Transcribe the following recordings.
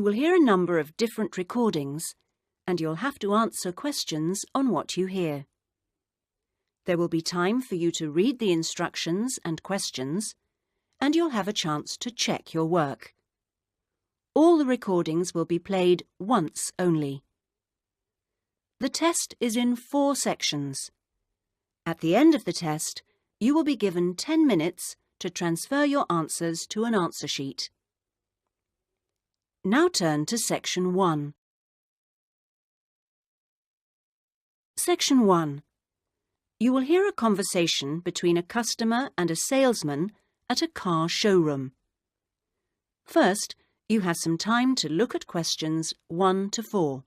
You will hear a number of different recordings, and you'll have to answer questions on what you hear. There will be time for you to read the instructions and questions, and you'll have a chance to check your work. All the recordings will be played once only. The test is in 4 sections. At the end of the test, you will be given 10 minutes to transfer your answers to an answer sheet. Now turn to Section 1. Section 1. You will hear a conversation between a customer and a salesman at a car showroom. First, you have some time to look at questions 1 to 4.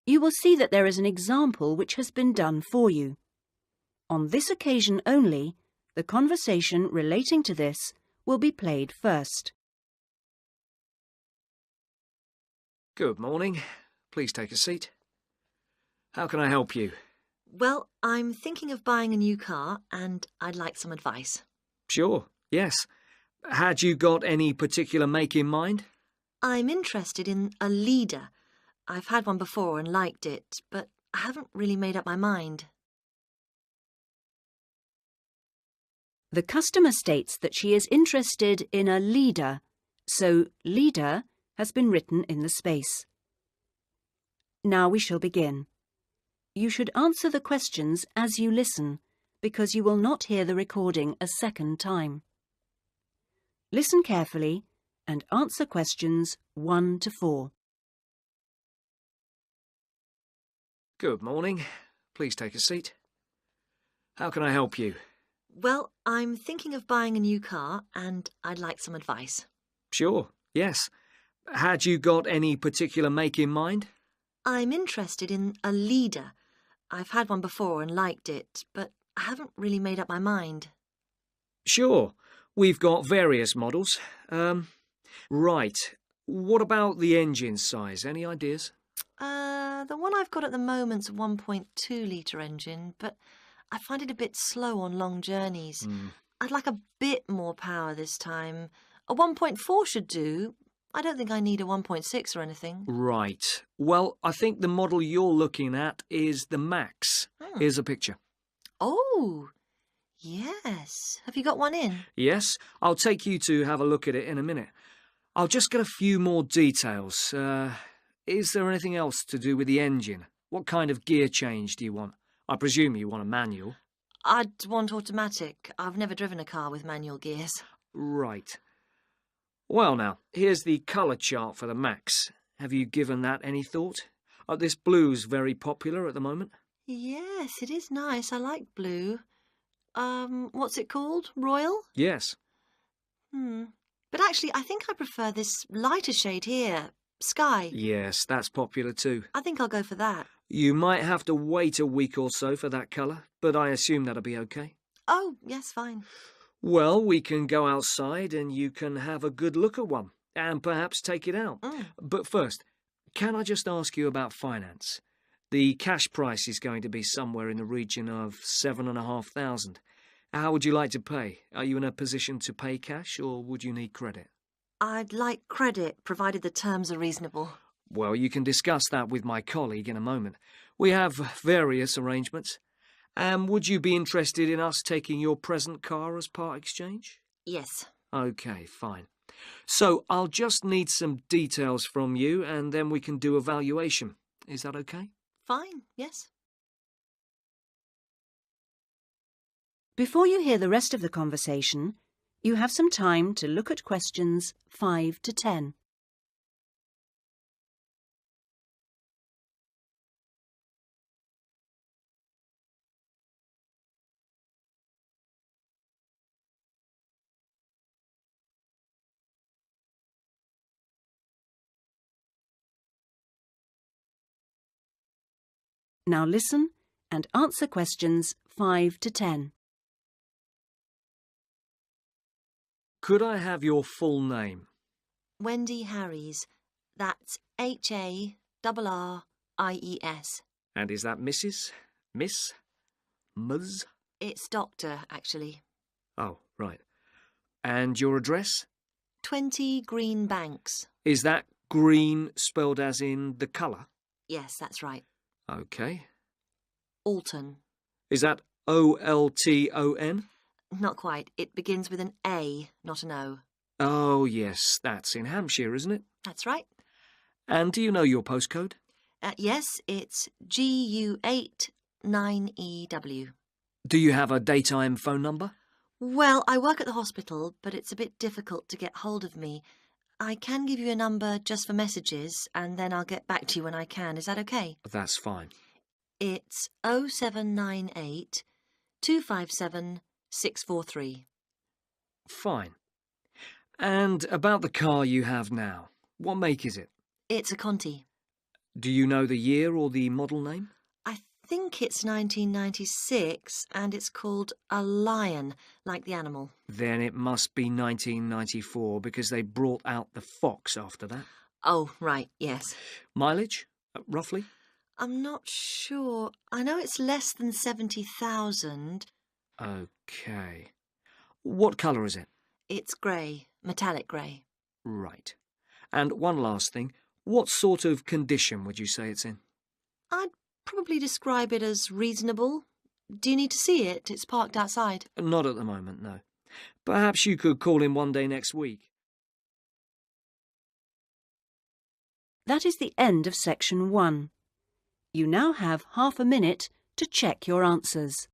You will see that there is an example which has been done for you. On this occasion only, the conversation relating to this will be played first. Good morning. Please take a seat. How can I help you? Well, I'm thinking of buying a new car and I'd like some advice. Sure, yes. Had you got any particular make in mind? I'm interested in a leader. I've had one before and liked it, but I haven't really made up my mind. The customer states that she is interested in a leader, so leader has been written in the space. Now we shall begin. You should answer the questions as you listen, because you will not hear the recording a second time. Listen carefully and answer questions 1 to 4. Good morning. Please take a seat. How can I help you? Well, I'm thinking of buying a new car and I'd like some advice. Sure, yes. Had you got any particular make in mind? I'm interested in a leader. I've had one before and liked it, but I haven't really made up my mind. Sure. We've got various models. Right. What about the engine size? Any ideas? The one I've got at the moment's a 1.2 litre engine, but I find it a bit slow on long journeys. I'd like a bit more power this time. A 1.4 should do. I don't think I need a 1.6 or anything. Right. Well, I think the model you're looking at is the Max. Here's a picture. Oh, yes. Have you got one in? Yes, I'll take you to have a look at it in a minute. I'll just get a few more details. Is there anything else to do with the engine? What kind of gear change do you want? I presume you want a manual. I'd want automatic. I've never driven a car with manual gears. Right. Well now, here's the colour chart for the Max. Have you given that any thought? This blue's very popular at the moment. Yes, it is nice. I like blue. What's it called? Royal? Yes. But actually, I think I prefer this lighter shade here. Sky. Yes, that's popular too. I think I'll go for that. You might have to wait a week or so for that colour, but I assume that'll be okay. Oh, yes, fine. Well, we can go outside and you can have a good look at one, and perhaps take it out. But first, can I just ask you about finance? The cash price is going to be somewhere in the region of 7,500. How would you like to pay? Are you in a position to pay cash, or would you need credit? I'd like credit, provided the terms are reasonable. Well, you can discuss that with my colleague in a moment. We have various arrangements. And would you be interested in us taking your present car as part exchange? Yes. OK, fine. So I'll just need some details from you and then we can do a valuation. Is that OK? Fine, yes. Before you hear the rest of the conversation, you have some time to look at questions 5 to 10. Now listen and answer questions 5 to 10. Could I have your full name? Wendy Harries. That's Harries. And is that Mrs.? Miss? Ms? It's Doctor, actually. Oh, right. And your address? 20 Green Banks. Is that green spelled as in the colour? Yes, that's right. OK. Alton. Is that Olton? Not quite. It begins with an A, not an O. Oh, yes, that's in Hampshire, isn't it? That's right. And do you know your postcode? Yes, it's GU8 9EW. Do you have a daytime phone number? Well, I work at the hospital, but it's a bit difficult to get hold of me. I can give you a number just for messages, and then I'll get back to you when I can. Is that okay? That's fine. It's 0798 257 643. Fine. And about the car you have now, what make is it? It's a Conti. Do you know the year or the model name? I think it's 1996, and it's called a Lion, like the animal. Then it must be 1994, because they brought out the Fox after that. Oh, right, yes. Mileage, roughly? I'm not sure. I know it's less than 70,000. OK. What colour is it? It's grey, metallic grey. Right. And one last thing. What sort of condition would you say it's in? I'd probably describe it as reasonable. Do you need to see it? It's parked outside. Not at the moment, no. Perhaps you could call in one day next week. That is the end of section 1. You now have half a minute to check your answers.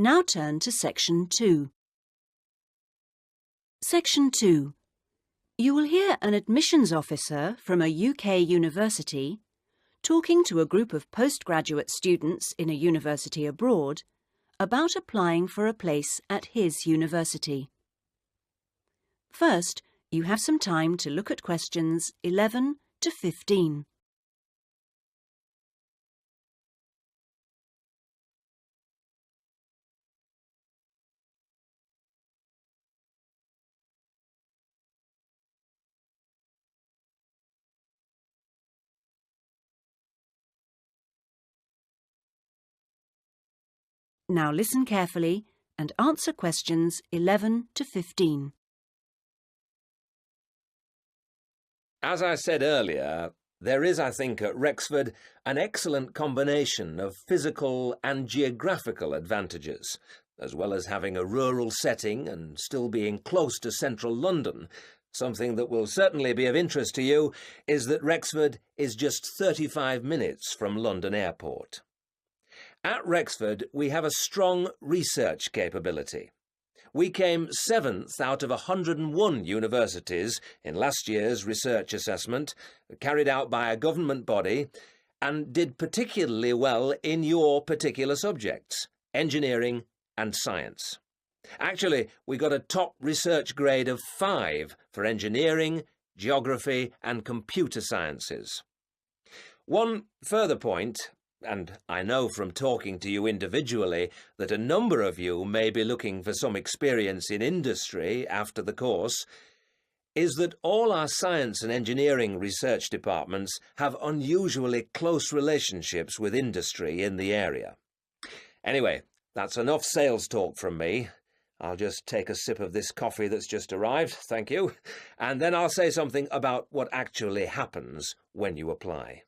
Now turn to section 2. Section 2. You will hear an admissions officer from a UK university talking to a group of postgraduate students in a university abroad about applying for a place at his university. First, you have some time to look at questions 11 to 15. Now listen carefully and answer questions 11 to 15. As I said earlier, there is, I think, at Rexford an excellent combination of physical and geographical advantages, as well as having a rural setting and still being close to central London. Something that will certainly be of interest to you is that Rexford is just 35 minutes from London Airport. At Rexford, we have a strong research capability. We came 7th out of 101 universities in last year's research assessment, carried out by a government body, and did particularly well in your particular subjects, engineering and science. Actually, we got a top research grade of 5 for engineering, geography and computer sciences. One further point, and I know from talking to you individually that a number of you may be looking for some experience in industry after the course, is that all our science and engineering research departments have unusually close relationships with industry in the area. Anyway, that's enough sales talk from me. I'll just take a sip of this coffee that's just arrived, thank you, and then I'll say something about what actually happens when you apply.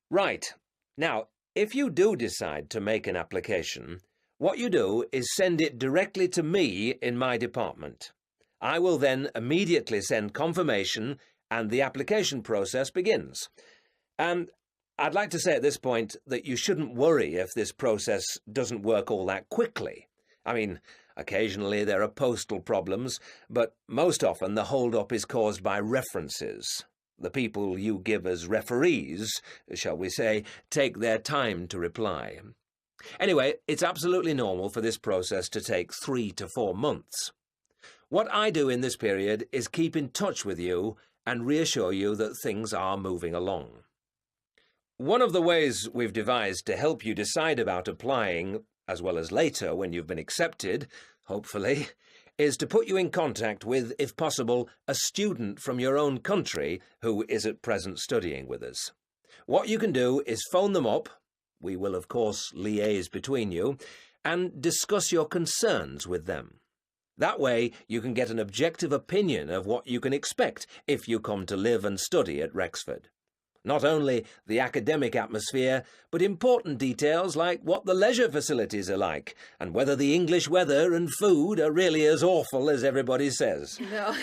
Right. Now, if you do decide to make an application, what you do is send it directly to me in my department. I will then immediately send confirmation and the application process begins. And I'd like to say at this point that you shouldn't worry if this process doesn't work all that quickly. I mean, occasionally there are postal problems, but most often the hold-up is caused by references. The people you give as referees, shall we say, take their time to reply. Anyway, it's absolutely normal for this process to take 3 to 4 months. What I do in this period is keep in touch with you and reassure you that things are moving along. One of the ways we've devised to help you decide about applying, as well as later when you've been accepted, hopefully, is to put you in contact with, if possible, a student from your own country who is at present studying with us. What you can do is phone them up, we will of course liaise between you, and discuss your concerns with them. That way you can get an objective opinion of what you can expect if you come to live and study at Rexford. Not only the academic atmosphere, but important details like what the leisure facilities are like, and whether the English weather and food are really as awful as everybody says. No.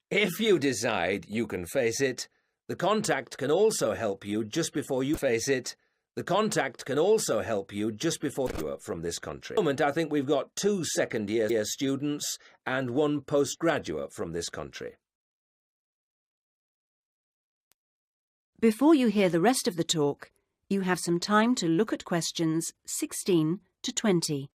If you decide you can face it, the contact can also help you just before you face it. The contact can also help you just before you are from this country. At the moment, I think we've got 2 second-year students and 1 postgraduate from this country. Before you hear the rest of the talk, you have some time to look at questions 16 to 20.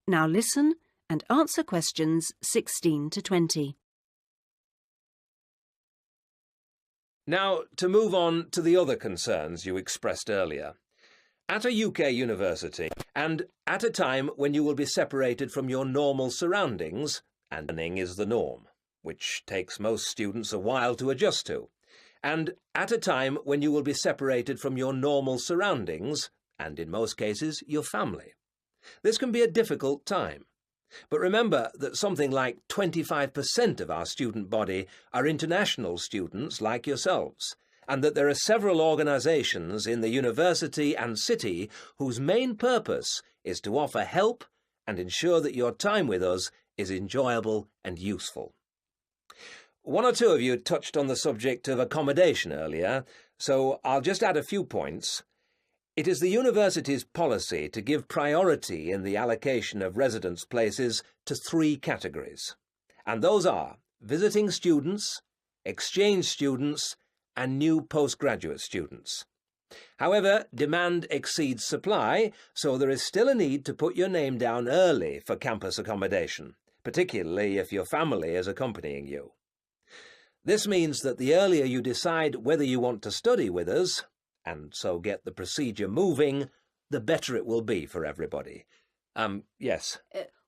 Now listen and answer questions 16 to 20. Now, to move on to the other concerns you expressed earlier. At a UK university, and at a time when you will be separated from your normal surroundings, and learning is the norm, which takes most students a while to adjust to, and at a time when you will be separated from your normal surroundings, and in most cases your family. This can be a difficult time. But remember that something like 25% of our student body are international students like yourselves, and that there are several organisations in the university and city whose main purpose is to offer help and ensure that your time with us is enjoyable and useful. 1 or 2 of you touched on the subject of accommodation earlier, so I'll just add a few points. It is the university's policy to give priority in the allocation of residence places to 3 categories, and those are visiting students, exchange students, and new postgraduate students. However, demand exceeds supply, so there is still a need to put your name down early for campus accommodation, particularly if your family is accompanying you. This means that the earlier you decide whether you want to study with us, and so get the procedure moving, the better it will be for everybody. Yes?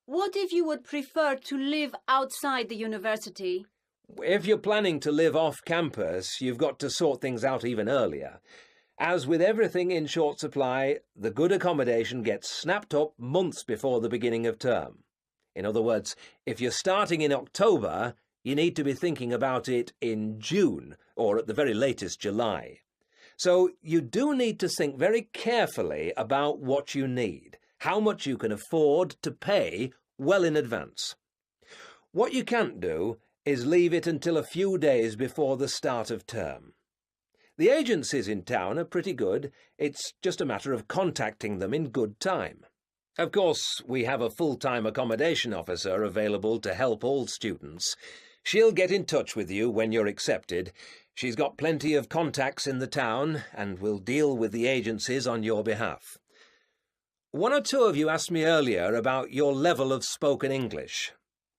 What if you would prefer to live outside the university? If you're planning to live off campus, you've got to sort things out even earlier. As with everything in short supply, the good accommodation gets snapped up months before the beginning of term. In other words, if you're starting in October, you need to be thinking about it in June, or at the very latest July. So you do need to think very carefully about what you need, how much you can afford to pay well in advance. What you can't do is leave it until a few days before the start of term. The agencies in town are pretty good. It's just a matter of contacting them in good time. Of course, we have a full-time accommodation officer available to help all students. She'll get in touch with you when you're accepted. She's got plenty of contacts in the town and will deal with the agencies on your behalf. 1 or 2 of you asked me earlier about your level of spoken English.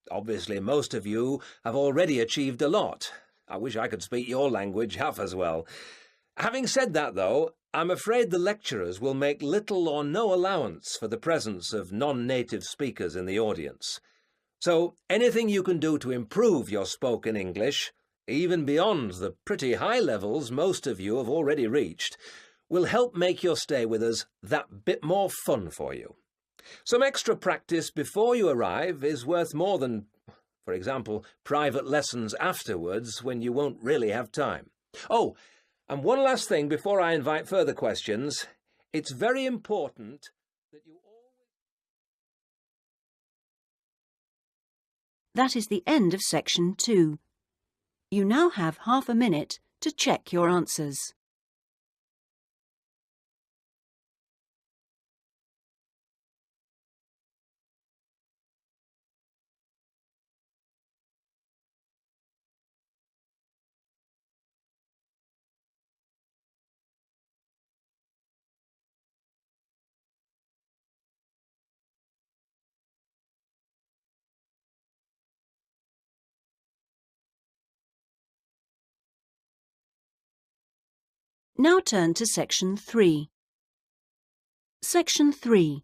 Obviously, most of you have already achieved a lot. I wish I could speak your language half as well. Having said that, though, I'm afraid the lecturers will make little or no allowance for the presence of non-native speakers in the audience. So anything you can do to improve your spoken English, even beyond the pretty high levels most of you have already reached, will help make your stay with us that bit more fun for you. Some extra practice before you arrive is worth more than, for example, private lessons afterwards when you won't really have time. Oh, And one last thing before I invite further questions. It's very important that you always... That is the end of section 2. You now have half a minute to check your answers. Now turn to section 3. Section 3.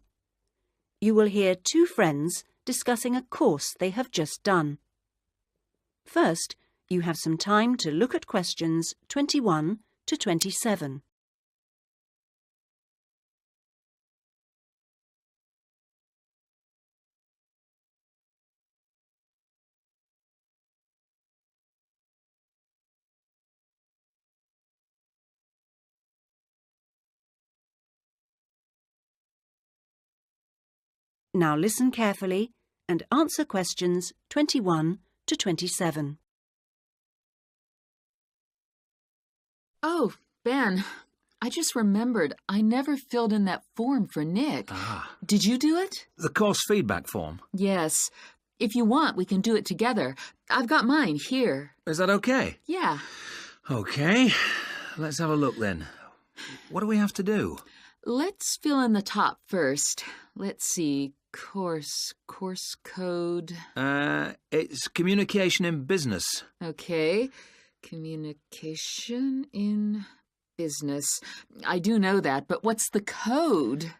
You will hear two friends discussing a course they have just done. First, you have some time to look at questions 21 to 27. Now listen carefully and answer questions 21 to 27. Oh, Ben, I just remembered I never filled in that form for Nick. Ah. Did you do it? The course feedback form. Yes. If you want, we can do it together. I've got mine here. Is that okay? Yeah. Okay. Let's have a look then. What do we have to do? Let's fill in the top first. Let's see. Course code. It's communication in business. Okay. Communication in business. I do know that, but what's the code?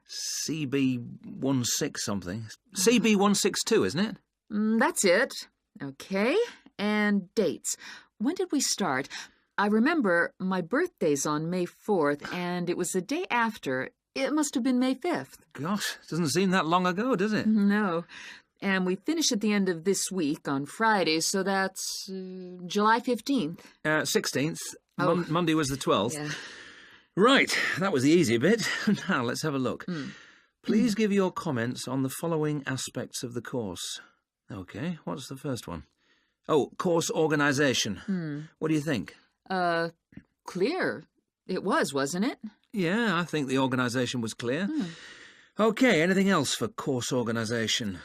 CB16 something. CB162, isn't it? That's it. Okay. And dates. When did we start? I remember my birthday's on May 4th, and it was the day after. It must have been May 5th. Gosh, doesn't seem that long ago, does it? No. And we finish at the end of this week on Friday, so that's July 15th. 16th. Oh. Monday was the 12th. Yeah. Right, that was the easy bit. Now, let's have a look. Please give your comments on the following aspects of the course. Okay, what's the first one? Oh, course organisation. What do you think? Clear. It was, wasn't it? Yeah, I think the organisation was clear. Okay, anything else for course organisation?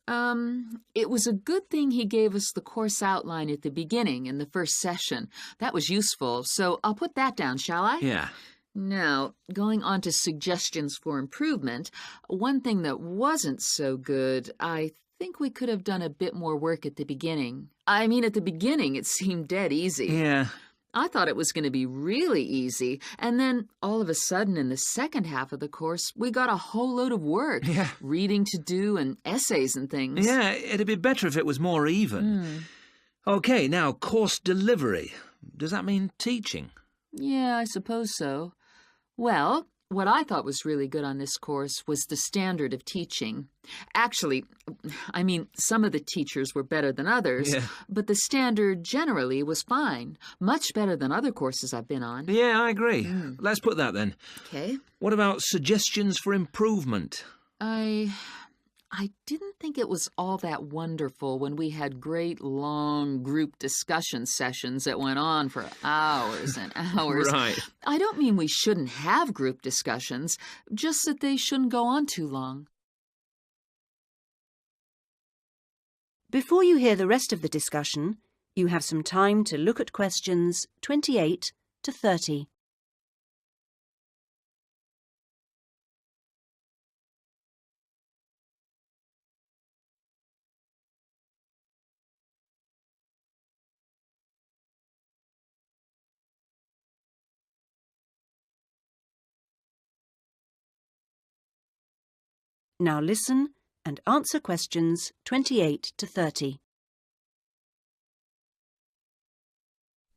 It was a good thing he gave us the course outline at the beginning in the first session. That was useful, so I'll put that down, shall I? Yeah. Now, going on to suggestions for improvement, one thing that wasn't so good, I think we could have done a bit more work at the beginning. I mean, at the beginning, it seemed dead easy. Yeah. I thought it was going to be really easy, and then all of a sudden in the second half of the course, we got a whole load of work. Yeah. Reading to do and essays and things. Yeah, it'd be better if it was more even. Okay, now, course delivery. Does that mean teaching? Yeah, I suppose so. Well, what I thought was really good on this course was the standard of teaching. Actually, I mean, some of the teachers were better than others, but the standard generally was fine. Much better than other courses I've been on. Yeah, I agree. Let's put that then. Okay. What about suggestions for improvement? I didn't think it was all that wonderful when we had great, long group discussion sessions that went on for hours and hours. Right. I don't mean we shouldn't have group discussions, just that they shouldn't go on too long. Before you hear the rest of the discussion, you have some time to look at questions 28 to 30. Now listen and answer questions 28 to 30.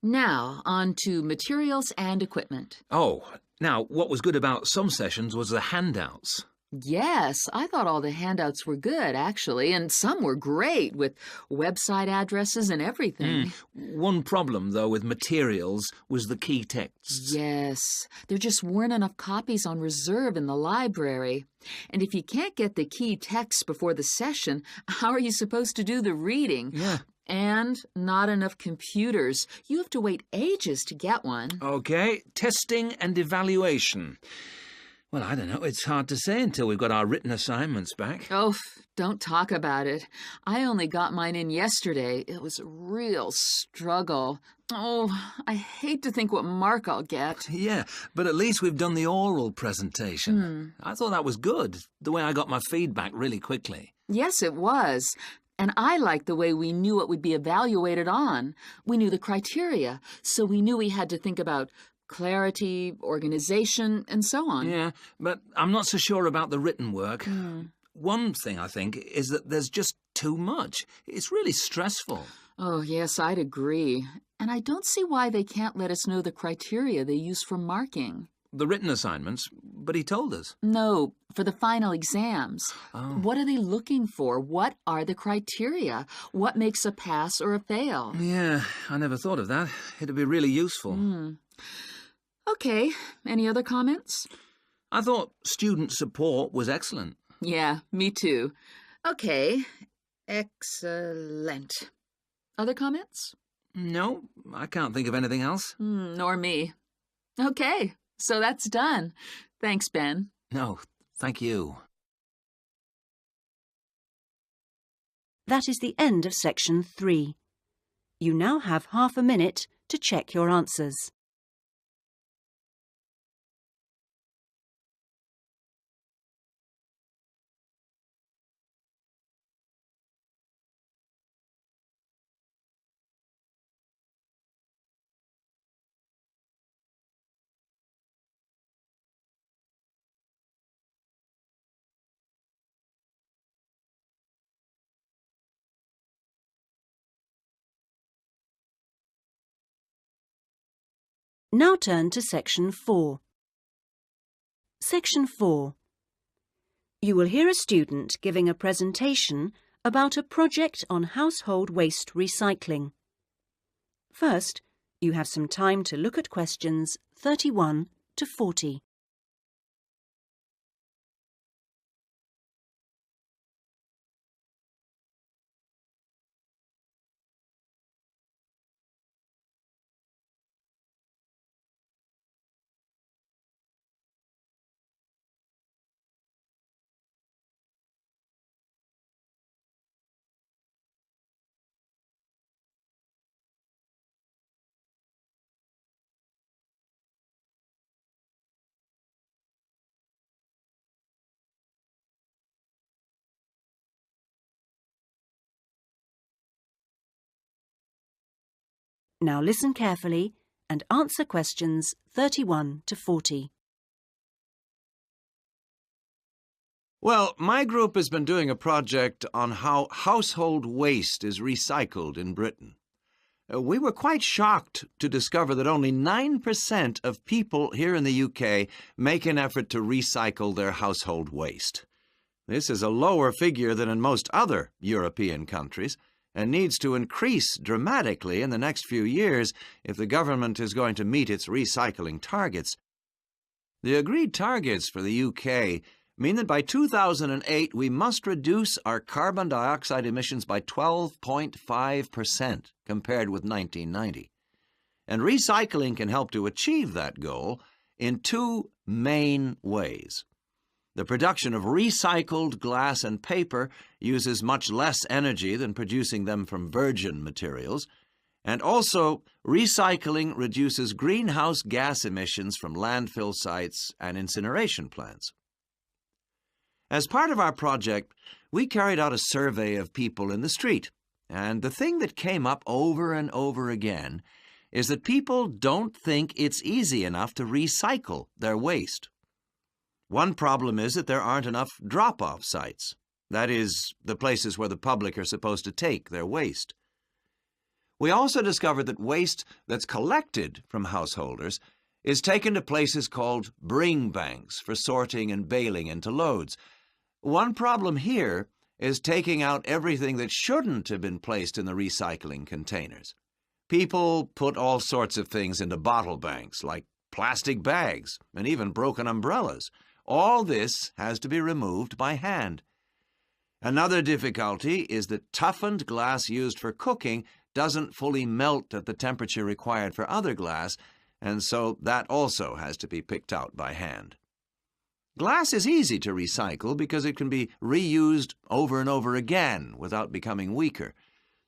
Now, on to materials and equipment. Oh, now, what was good about some sessions was the handouts. Yes, I thought all the handouts were good, actually, and some were great, with website addresses and everything. One problem, though, with materials was the key texts. Yes, there just weren't enough copies on reserve in the library. And if you can't get the key text before the session, how are you supposed to do the reading? Yeah. And not enough computers. You have to wait ages to get one. OK, testing and evaluation. Well, I don't know. It's hard to say until we've got our written assignments back. Oh, don't talk about it. I only got mine in yesterday. It was a real struggle. Oh, I hate to think what mark I'll get. Yeah, but at least we've done the oral presentation. I thought that was good, the way I got my feedback really quickly. Yes, it was. And I liked the way we knew what would be evaluated on. We knew the criteria, so we knew we had to think about clarity, organization, and so on. Yeah, but I'm not so sure about the written work. One thing, I think, is that there's just too much. It's really stressful. Oh, yes, I'd agree. And I don't see why they can't let us know the criteria they use for marking. The written assignments, but he told us. No, for the final exams. Oh. What are they looking for? What are the criteria? What makes a pass or a fail? Yeah, I never thought of that. It'd be really useful. Okay, any other comments? I thought student support was excellent. Yeah, me too. Okay, excellent. Other comments? No, I can't think of anything else. Nor me. Okay, so that's done. Thanks, Ben. No, thank you. That is the end of section 3. You now have half a minute to check your answers. Now turn to section 4. Section 4. You will hear a student giving a presentation about a project on household waste recycling. First, you have some time to look at questions 31 to 40. Now listen carefully and answer questions 31 to 40. Well, my group has been doing a project on how household waste is recycled in Britain. We were quite shocked to discover that only 9% of people here in the UK make an effort to recycle their household waste. This is a lower figure than in most other European countries, and needs to increase dramatically in the next few years if the government is going to meet its recycling targets. The agreed targets for the UK mean that by 2008 we must reduce our carbon dioxide emissions by 12.5% compared with 1990. And recycling can help to achieve that goal in two main ways. The production of recycled glass and paper uses much less energy than producing them from virgin materials, and also recycling reduces greenhouse gas emissions from landfill sites and incineration plants. As part of our project, we carried out a survey of people in the street, and the thing that came up over and over again is that people don't think it's easy enough to recycle their waste. One problem is that there aren't enough drop-off sites. That is, the places where the public are supposed to take their waste. We also discovered that waste that's collected from householders is taken to places called bring banks for sorting and baling into loads. One problem here is taking out everything that shouldn't have been placed in the recycling containers. People put all sorts of things into bottle banks, like plastic bags and even broken umbrellas. All this has to be removed by hand. Another difficulty is that toughened glass used for cooking doesn't fully melt at the temperature required for other glass, and so that also has to be picked out by hand. Glass is easy to recycle because it can be reused over and over again without becoming weaker.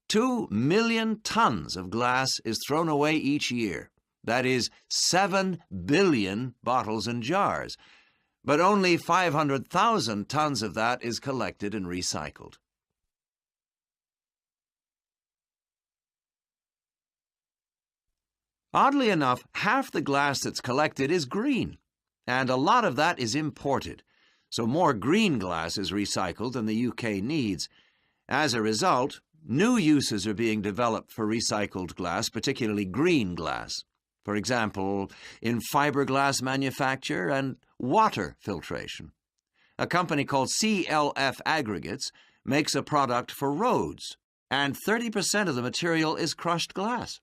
2 million tons of glass is thrown away each year. That is 7 billion bottles and jars. But only 500,000 tons of that is collected and recycled. Oddly enough, half the glass that's collected is green, and a lot of that is imported, so more green glass is recycled than the UK needs. As a result, new uses are being developed for recycled glass, particularly green glass. For example, in fiberglass manufacture and water filtration. A company called CLF Aggregates makes a product for roads, and 30% of the material is crushed glass.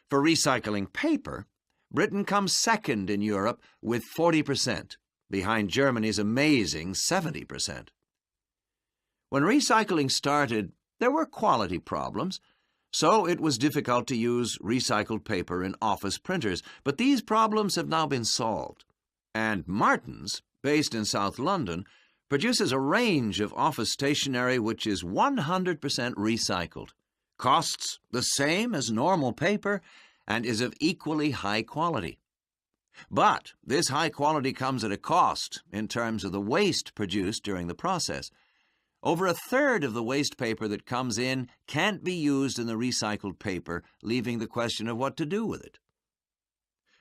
For recycling paper, Britain comes second in Europe with 40%, behind Germany's amazing 70%. When recycling started, there were quality problems, so it was difficult to use recycled paper in office printers, but these problems have now been solved. And Martins, based in South London, produces a range of office stationery which is 100% recycled, costs the same as normal paper, and is of equally high quality. But this high quality comes at a cost in terms of the waste produced during the process. Over a third of the waste paper that comes in can't be used in the recycled paper, leaving the question of what to do with it.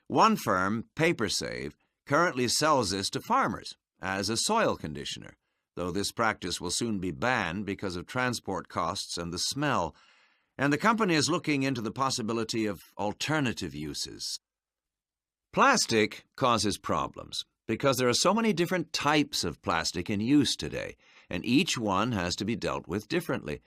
One firm, PaperSave, currently sells this to farmers as a soil conditioner, though this practice will soon be banned because of transport costs and the smell, and the company is looking into the possibility of alternative uses. Plastic causes problems because there are so many different types of plastic in use today, and each one has to be dealt with differently.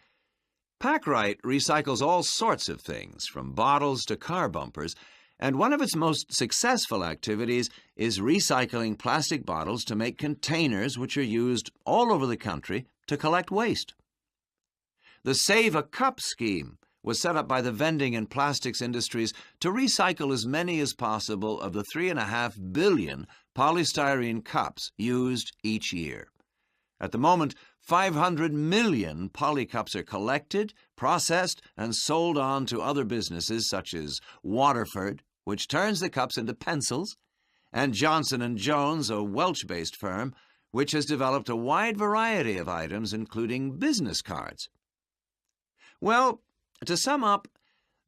Packrite recycles all sorts of things, from bottles to car bumpers, and one of its most successful activities is recycling plastic bottles to make containers which are used all over the country to collect waste. The Save a Cup scheme was set up by the vending and plastics industries to recycle as many as possible of the 3.5 billion polystyrene cups used each year. At the moment, 500 million polycups are collected, processed, and sold on to other businesses such as Waterford, which turns the cups into pencils, and Johnson & Jones, a Welsh-based firm, which has developed a wide variety of items, including business cards. Well, to sum up,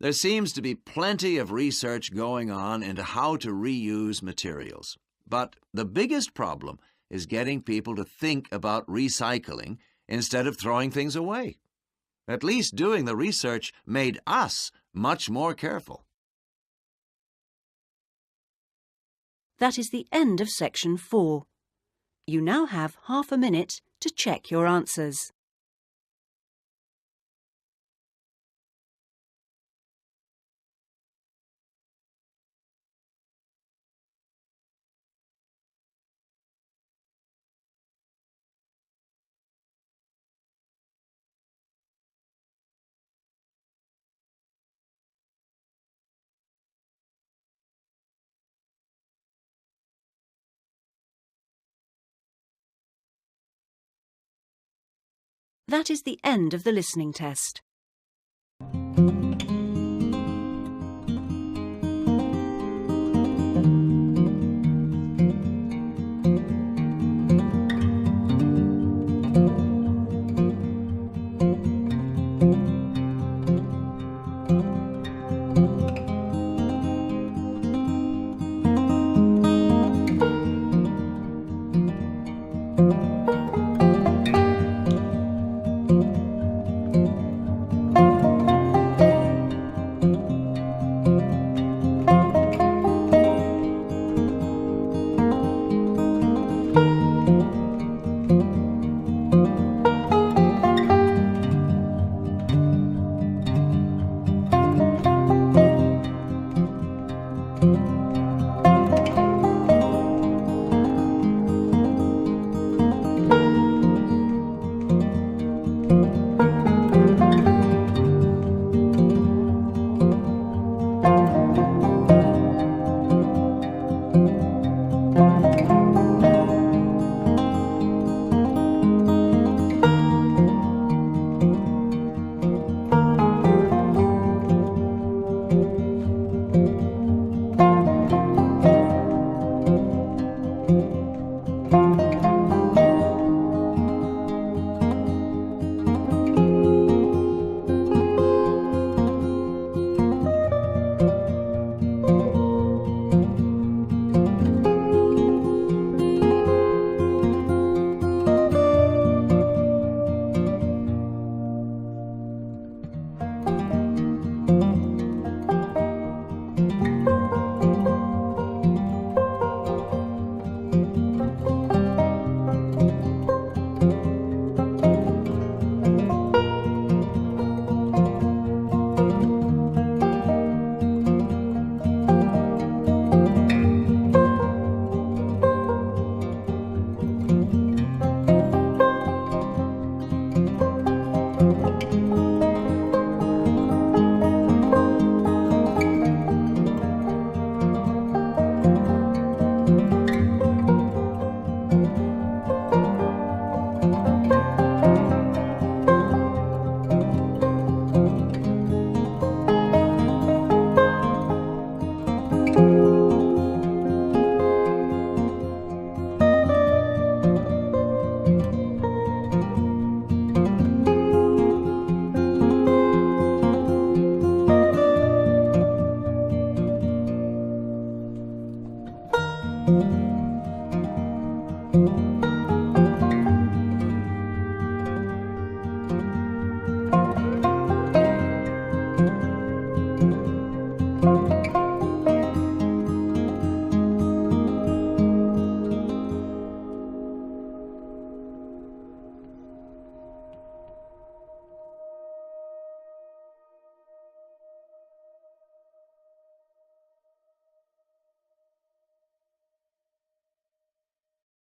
there seems to be plenty of research going on into how to reuse materials. But the biggest problem is getting people to think about recycling instead of throwing things away. At least doing the research made us much more careful. That is the end of section 4. You now have half a minute to check your answers. That is the end of the listening test.